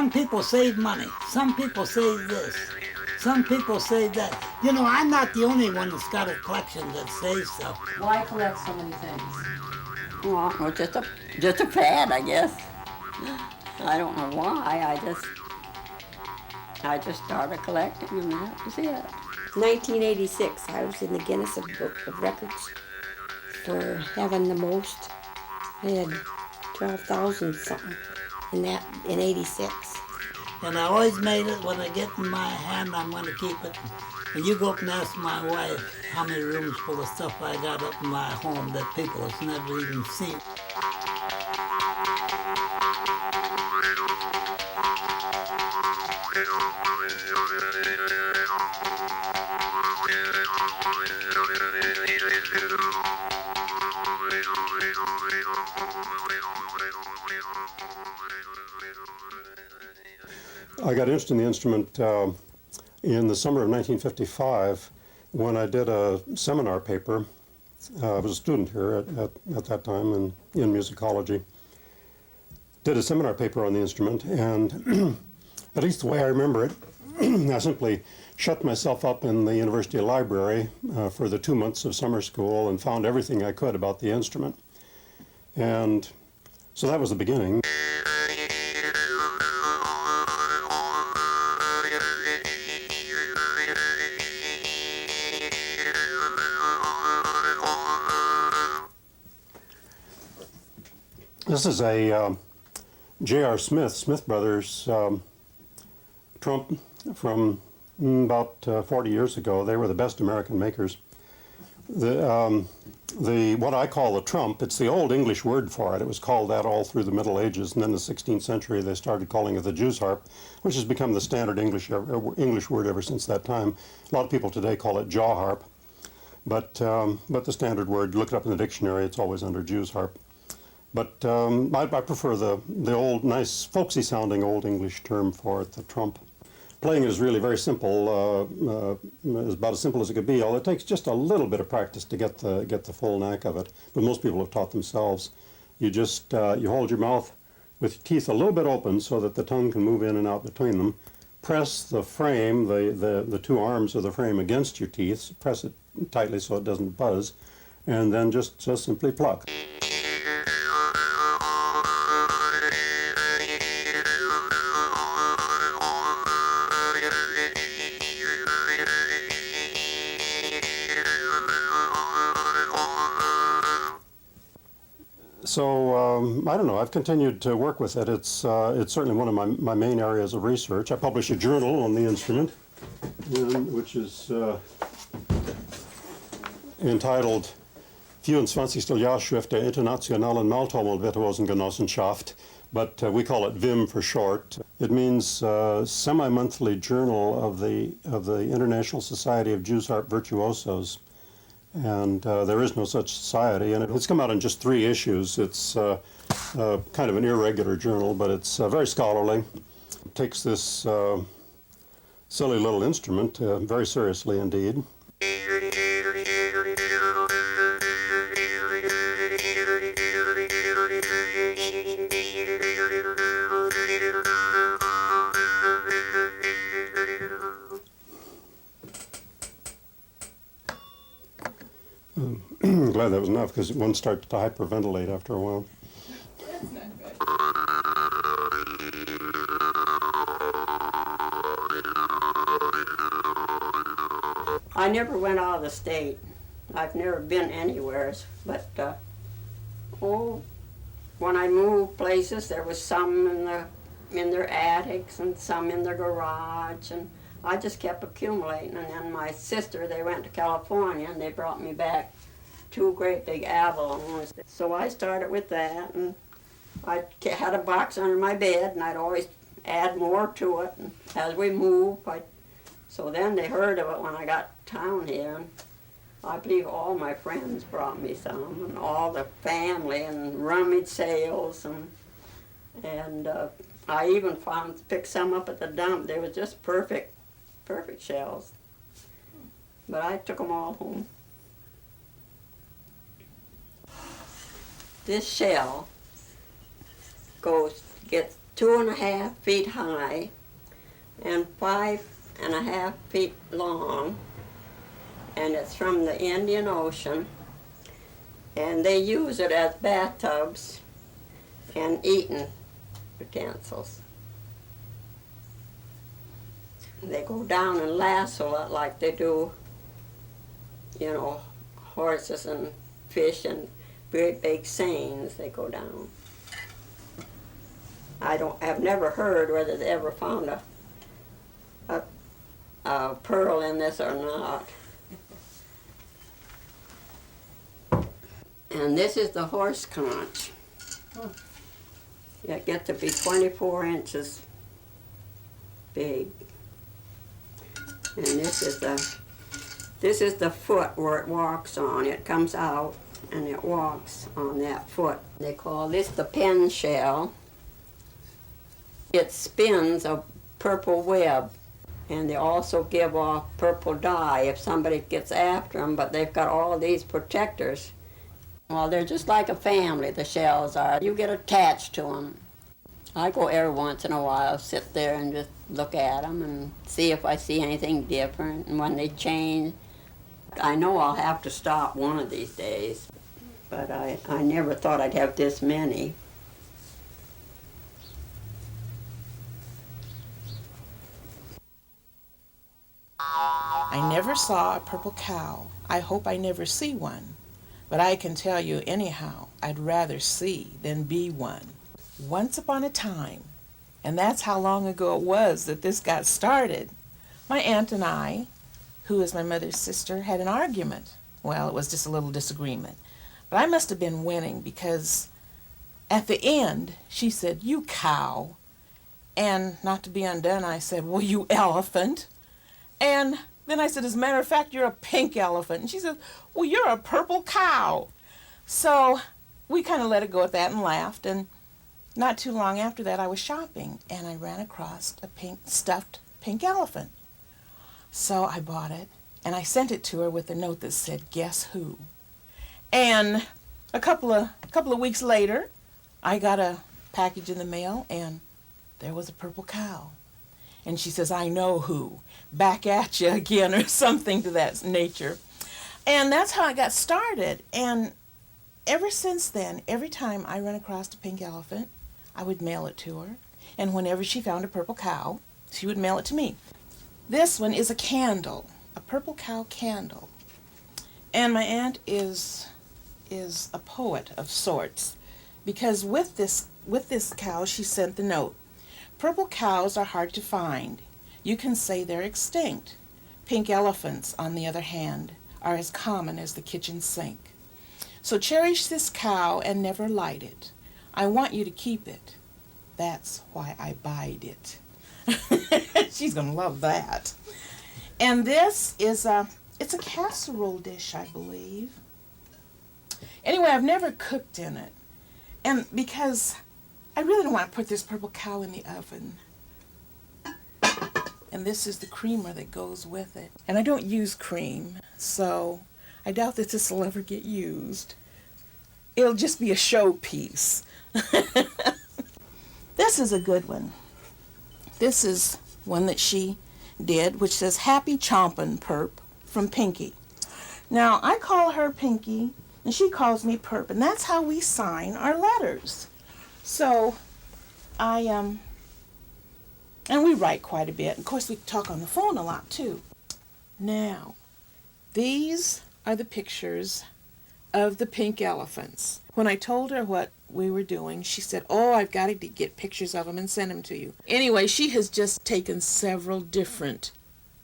some people save money. Some people save this. Some people save that. You know, I'm not the only one that's got a collection that saves stuff. Why collect so many things? Well, just a fad, I guess. I don't know why. I just started collecting, and that was it. 1986, I was in the Guinness Book of Records for having the most. I had 12,000 something in 86. And I always made it, when I get in my hand, I'm going to keep it. And you go up and ask my wife how many rooms full of stuff I got up in my home that people have never even seen. I got interested in the instrument in the summer of 1955 when I did a seminar paper. I was a student here at that time in musicology. Did a seminar paper on the instrument, and at least the way I remember it, I simply shut myself up in the university library for the 2 months of summer school and found everything I could about the instrument. And so that was the beginning. This is a J.R. Smith Brothers trump from about 40 years ago. They were the best American makers. What I call the trump, it's the old English word for it. It was called that all through the Middle Ages, and then in the 16th century they started calling it the Jew's harp, which has become the standard English word ever since that time. A lot of people today call it jaw harp, but the standard word, look it up in the dictionary, it's always under Jew's harp. But I prefer the old, nice, folksy sounding old English term for it, the trump. Playing it is really very simple, it's about as simple as it could be, although it takes just a little bit of practice to get the full knack of it. But most people have taught themselves. You just, you hold your mouth with your teeth a little bit open so that the tongue can move in and out between them. Press the frame, the two arms of the frame against your teeth, press it tightly so it doesn't buzz, and then just simply pluck. So I don't know, I've continued to work with it. It's certainly one of my main areas of research. I publish a journal on the instrument, which is entitled 24. Jahrschrift der Internationalen Maltrommel-Virtuosengenossenschaft, but we call it VIM for short. It means semi-monthly journal of the International Society of Jew's Harp Virtuosos. And there is no such society, and it's come out in just 3 issues. It's kind of an irregular journal, but it's very scholarly. It takes this silly little instrument very seriously indeed. I'm glad that was enough, because one starts to hyperventilate after a while. That's not good. I never went out of the state. I've never been anywhere, but when I moved places, there was some in their attics and some in their garage, and I just kept accumulating. And then my sister, they went to California, and they brought me back 2 great big Avalons. So I started with that, and I had a box under my bed, and I'd always add more to it. And as we moved, so then they heard of it when I got down here, and I believe all my friends brought me some, and all the family, and rummage sales, and I even picked some up at the dump. They were just perfect shells. But I took them all home. This shell gets 2.5 feet high and 5.5 feet long, and it's from the Indian Ocean, and they use it as bathtubs and eating utensils. They go down and lasso it like they do, you know, horses and fish and great big seines. They go down. I've never heard whether they ever found a pearl in this or not. And this is the horse conch. It gets to be 24 inches big. And this is the foot where it walks on. It comes out and it walks on that foot. They call this the pen shell. It spins a purple web, and they also give off purple dye if somebody gets after them, but they've got all these protectors. Well, they're just like a family, the shells are. You get attached to them. I go every once in a while, sit there and just look at them and see if I see anything different. And when they change, I know I'll have to stop one of these days. But I never thought I'd have this many. I never saw a purple cow. I hope I never see one. But I can tell you anyhow, I'd rather see than be one. Once upon a time, and that's how long ago it was that this got started, my aunt and I, who is my mother's sister, had an argument. Well, it was just a little disagreement. But I must have been winning because at the end, she said, "You cow." And not to be undone, I said, "Well, you elephant." And then I said, "As a matter of fact, you're a pink elephant." And she said, "Well, you're a purple cow." So we kind of let it go at that and laughed. And not too long after that, I was shopping, and I ran across a stuffed pink elephant. So I bought it, and I sent it to her with a note that said, "Guess who?" And a couple of weeks later, I got a package in the mail, and there was a purple cow. And she says, "I know who. Back at you again," or something to that nature. And that's how I got started. And ever since then, every time I run across a pink elephant, I would mail it to her. And whenever she found a purple cow, she would mail it to me. This one is a candle, a purple cow candle. And my aunt is a poet of sorts, because with this cow, she sent the note. "Purple cows are hard to find. You can say they're extinct. Pink elephants, on the other hand, are as common as the kitchen sink. So cherish this cow and never light it. I want you to keep it. That's why I buyed it." She's gonna love that. And this is it's a casserole dish, I believe. Anyway, I've never cooked in it, and because I really don't want to put this purple cow in the oven. And this is the creamer that goes with it. And I don't use cream, so I doubt that this will ever get used. It'll just be a showpiece. This is a good one. This is one that she did, which says, "Happy Chompin' Perp," from Pinky. Now, I call her Pinky, and she calls me Perp, and that's how we sign our letters. So, and we write quite a bit. Of course, we talk on the phone a lot, too. Now, these are the pictures of the pink elephants. When I told her what we were doing, she said, "Oh, I've got to get pictures of them and send them to you." Anyway, she has just taken several different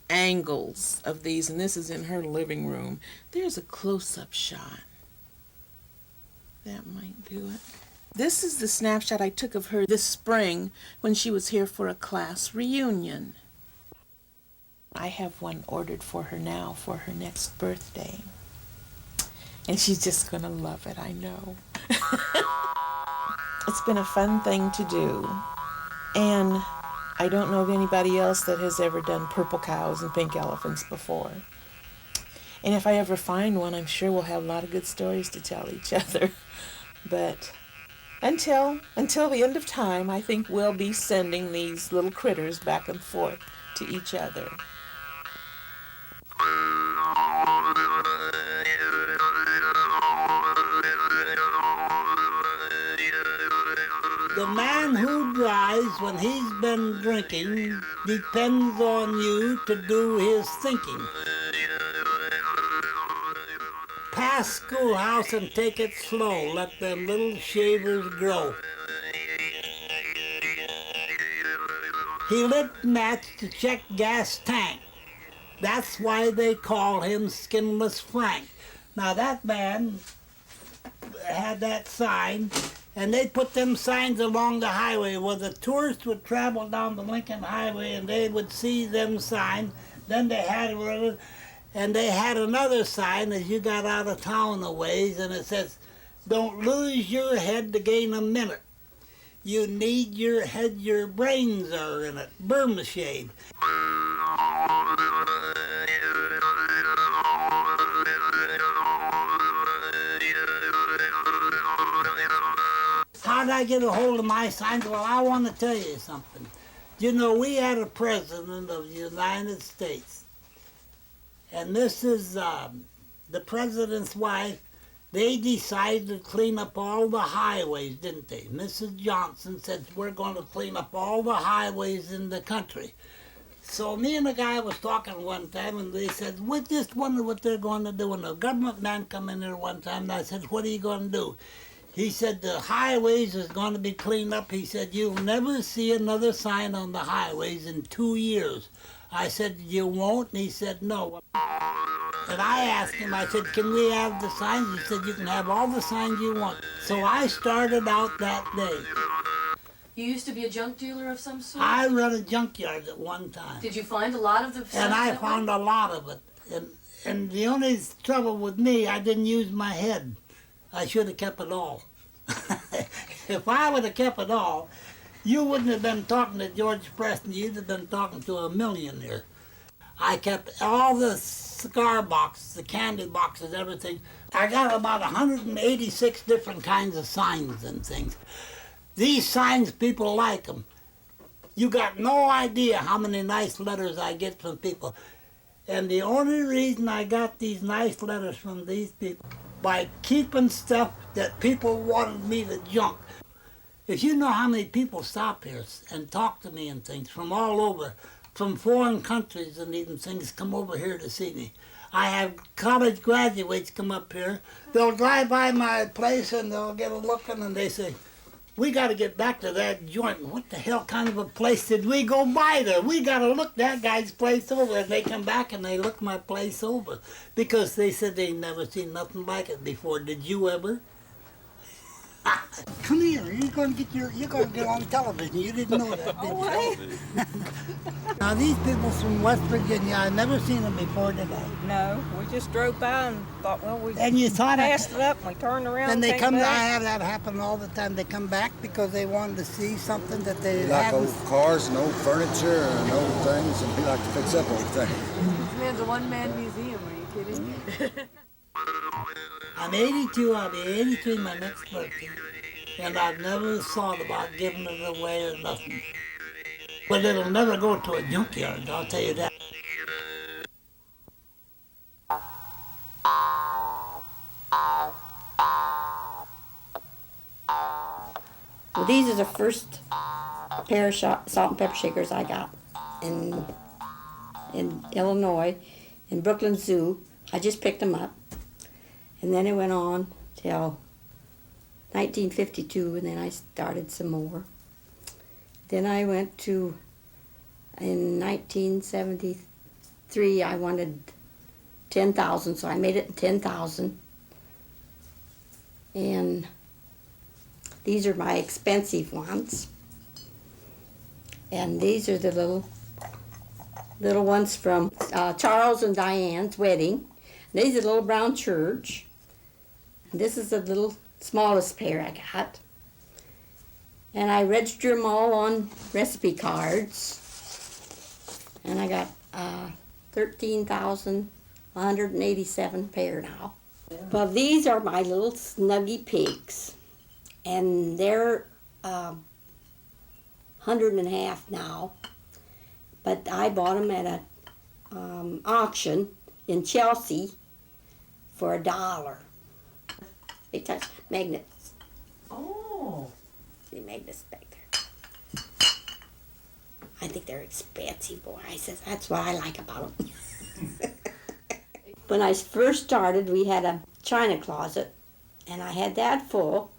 angles of these, and this is in her living room. There's a close-up shot. That might do it. This is the snapshot I took of her this spring when she was here for a class reunion. I have one ordered for her now for her next birthday. And she's just going to love it, I know. It's been a fun thing to do. And I don't know of anybody else that has ever done purple cows and pink elephants before. And if I ever find one, I'm sure we'll have a lot of good stories to tell each other. But Until the end of time, I think we'll be sending these little critters back and forth to each other. The man who drives when he's been drinking depends on you to do his thinking. Pass schoolhouse and take it slow. Let them little shavers grow. He lit match to check gas tank. That's why they call him Skinless Frank. Now that man had that sign, and they put them signs along the highway where the tourists would travel down the Lincoln Highway and they would see them signs. Then they had another sign as you got out of town a ways, and it says, "Don't lose your head to gain a minute. You need your head, your brains are in it." Burma shade. How did I get a hold of my signs? Well, I want to tell you something. You know, we had a president of the United States, and this is the president's wife. They decided to clean up all the highways, didn't they? Mrs. Johnson said, "We're going to clean up all the highways in the country." So me and the guy was talking one time, and they said, "We just wonder what they're going to do." And a government man come in there one time, and I said, "What are you going to do?" He said, "The highways is going to be cleaned up." He said, "You'll never see another sign on the highways in 2 years." I said, "You won't?" And he said, "No." And I asked him, I said, "Can we have the signs?" He said, "You can have all the signs you want." So I started out that day. You used to be a junk dealer of some sort? I run a junkyard at one time. Did you find a lot of the stuff And I that found way? a lot of it. And the only trouble with me, I didn't use my head. I should have kept it all. If I would have kept it all, you wouldn't have been talking to George Preston. You'd have been talking to a millionaire. I kept all the cigar boxes, the candy boxes, everything. I got about 186 different kinds of signs and things. These signs, people like them. You got no idea how many nice letters I get from people. And the only reason I got these nice letters from these people, by keeping stuff that people wanted me to junk. If you know how many people stop here and talk to me and things from all over, from foreign countries and even things, come over here to see me. I have college graduates come up here. They'll drive by my place and they'll get a looking and they say, "We got to get back to that joint. What the hell kind of a place did we go by there? We got to look that guy's place over." And they come back and they look my place over because they said they never seen nothing like it before. Did you ever? Come here. You're going to get on television. You didn't know that, did you? Now these people from West Virginia, I've never seen them before, did I? No, we just drove by and thought, well, we And you thought passed it up and we turned around and they came come. I back. have that happen all the time. They come back because they wanted to see something that they We like hadn't. old cars and old furniture and old things, and we like to fix up old things. This man's a one-man museum, are you kidding me? I'm 82. I'll be 83 my next birthday, and I've never thought about giving it away or nothing. But it'll never go to a junkyard. I'll tell you that. Well, these are the first pair of salt and pepper shakers I got in Illinois, in Brooklyn Zoo. I just picked them up. And then it went on till 1952, and then I started some more. Then I went to, in 1973, I wanted 10,000, so I made it in 10,000. And these are my expensive ones. And these are the little ones from Charles and Diane's wedding. These are the little brown church. And this is the little smallest pair I got. And I registered them all on recipe cards. And I got 13,187 pair now. Well, these are my little snuggy pigs. and they're $100.50 now. But I bought them at a auction in Chelsea for $1. They touch magnets. Oh. The magnets back there. I think they're expensive, boy. I says that's what I like about them. When I first started, we had a china closet, and I had that full,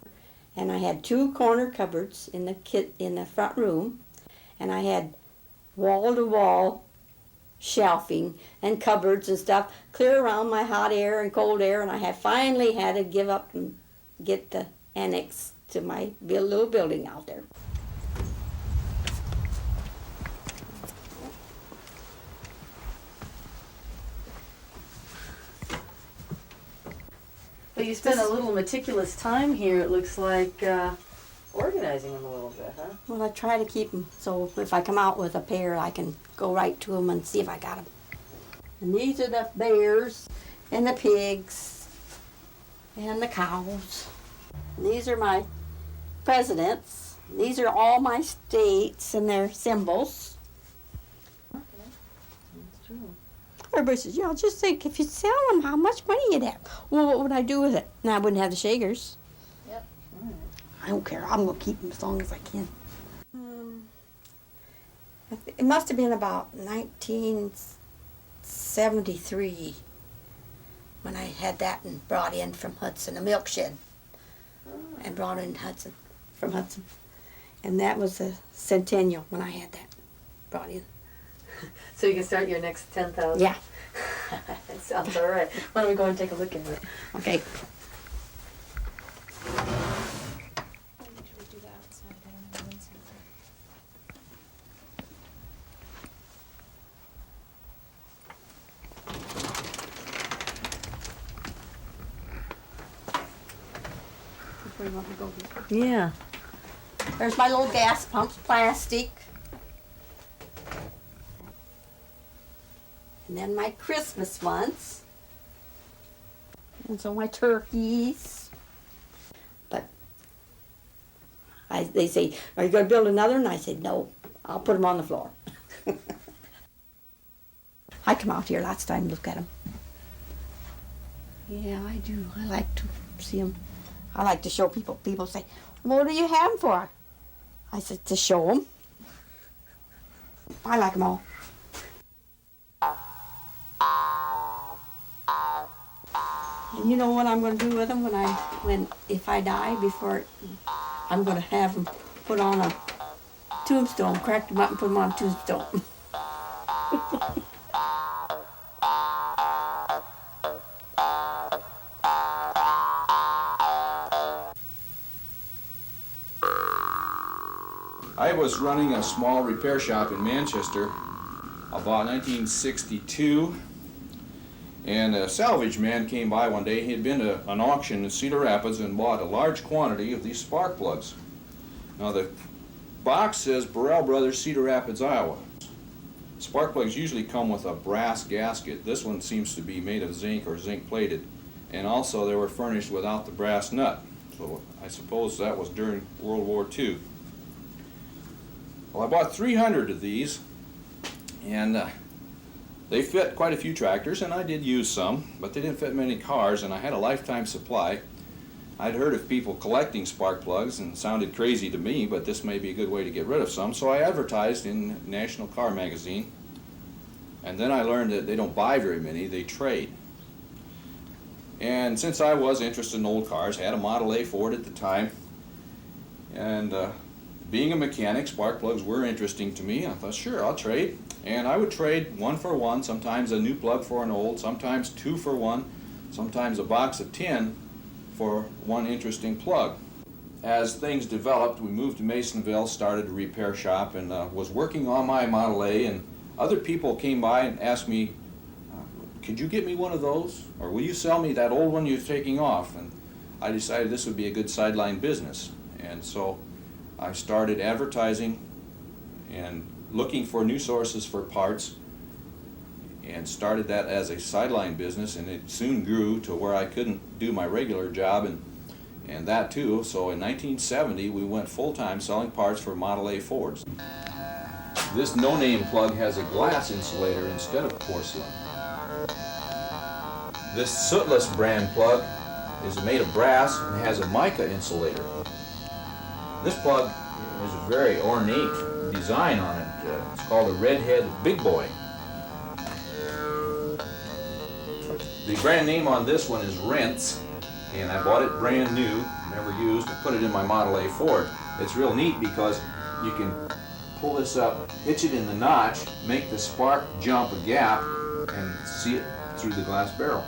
and I had 2 corner cupboards in the front room, and I had wall-to-wall shelving and cupboards and stuff clear around my hot air and cold air, and I finally had to give up and get the annex to my little building out there. Well, you spent a little meticulous time here, it looks like, organizing them a little bit, huh? Well, I try to keep them so if I come out with a pair, I can go right to them and see if I got them. And these are the bears and the pigs and the cows. And these are my presidents. These are all my states and their symbols. Okay. That's true. Everybody says, yeah, just think if you sell them, how much money you'd have. Well, what would I do with it? And I wouldn't have the shakers. Yep. All right. I don't care. I'm going to keep them as long as I can. It must have been about 1973 when I had that and brought in from Hudson, a milk shed. And brought in from Hudson. And that was a centennial when I had that brought in. So you can start your next 10,000? Yeah. That sounds all right. Why don't we go and take a look at it? Okay. Where do you want me to go? Yeah. There's my little gas pumps, plastic. And then my Christmas ones. And so my turkeys. But they say, are you going to build another? And I said, no, I'll put them on the floor. I come out here lots of time to look at them. Yeah, I do. I like to see them. I like to show people. People say, what do you have them for? I said, to show them. I like them all. And you know what I'm going to do with them if I die? I'm going to have them put on a tombstone, crack them up and put them on a tombstone. I was running a small repair shop in Manchester about 1962, and a salvage man came by one day. He had been to an auction in Cedar Rapids and bought a large quantity of these spark plugs. Now the box says Burrell Brothers, Cedar Rapids, Iowa. Spark plugs usually come with a brass gasket. This one seems to be made of zinc or zinc plated, and also they were furnished without the brass nut. So I suppose that was during World War II. Well, I bought 300 of these, and they fit quite a few tractors, and I did use some, but they didn't fit many cars, and I had a lifetime supply. I'd heard of people collecting spark plugs, and it sounded crazy to me, but this may be a good way to get rid of some, so I advertised in National Car Magazine, and then I learned that they don't buy very many, they trade. And since I was interested in old cars, I had a Model A Ford at the time, and being a mechanic, spark plugs were interesting to me. I thought, sure, I'll trade. And I would trade 1 for 1, sometimes a new plug for an old, sometimes 2 for 1, sometimes a box of 10 for one interesting plug. As things developed, we moved to Masonville, started a repair shop, and was working on my Model A, and other people came by and asked me, could you get me one of those? Or will you sell me that old one you're taking off? And I decided this would be a good sideline business. And so I started advertising and looking for new sources for parts, and started that as a sideline business, and it soon grew to where I couldn't do my regular job, and that too. So in 1970 we went full-time selling parts for Model A Fords. This no-name plug has a glass insulator instead of porcelain. This Sootless brand plug is made of brass and has a mica insulator. This plug is a very ornate design on it. It's called a Redhead Big Boy. The brand name on this one is Rents, and I bought it brand new, never used, and put it in my Model A Ford. It's real neat because you can pull this up, hitch it in the notch, make the spark jump a gap, and see it through the glass barrel.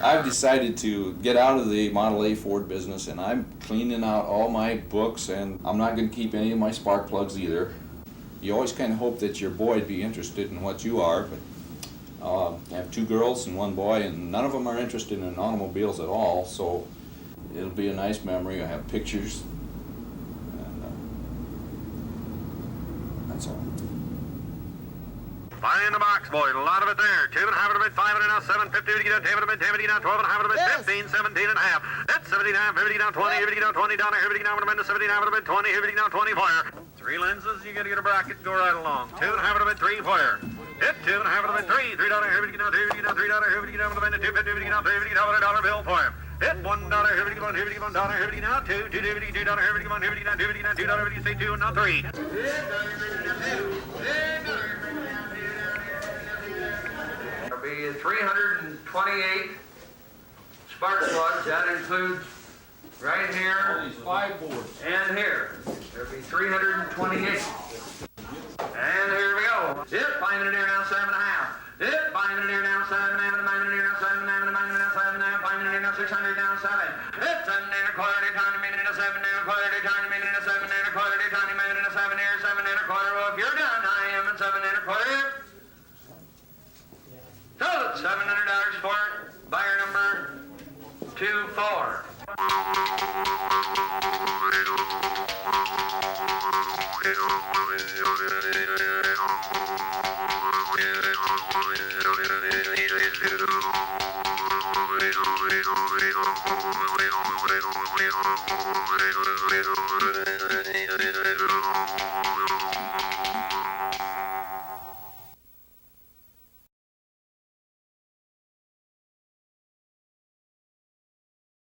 I've decided to get out of the Model A Ford business, and I'm cleaning out all my books, and I'm not going to keep any of my spark plugs either. You always kind of hope that your boy would be interested in what you are, but I have 2 girls and 1 boy, and none of them are interested in automobiles at all, so it'll be a nice memory. I have pictures, and that's all. Buy in the box, boys. A lot of it there. 2 and a half of it, 5 and a half, 7.50 to get down, 10 of it, 10 to get down, 12 and a half of it, 15, 17 and a half. That's 79, 50 down, 20, 50 down, 20 down, 50 down, 79 of it, 20, 50 down, 20 fire. 3 lenses, you gotta get a bracket, go right along. 2 and a half of it, 3 fire. Hit 2 and a half of it, 3, $3, 50 down, 2, 50 down, $3, 50 down, 250, 50 down, 3, 50 down, $1 bill for him. Hit $1, 50 down, 50 down, 2, 2, 50 down, 50 down, 50 down, 250 down, $2, 50 say 2 and now 3. Be 328 spark plugs. That includes right here. All these 5 boards. And here. There'll be 328. And here we go. Hit 5 minute here now, 7 and a half. Hit 5 minute here now, 7 and a half. 5 minute here now, 7 and a half. 5 minute now, 7 and a half. 5 minute here now, 600 down 7. Hit 7 and a quarter. Tiny minute and a 7 and a quarter. Tiny minute and a 7 and a quarter. Tiny minute and a 7 here, 7 and a quarter. Well, if you're done, I am at 7 and a quarter. So it's $700 for it. Buyer number 24.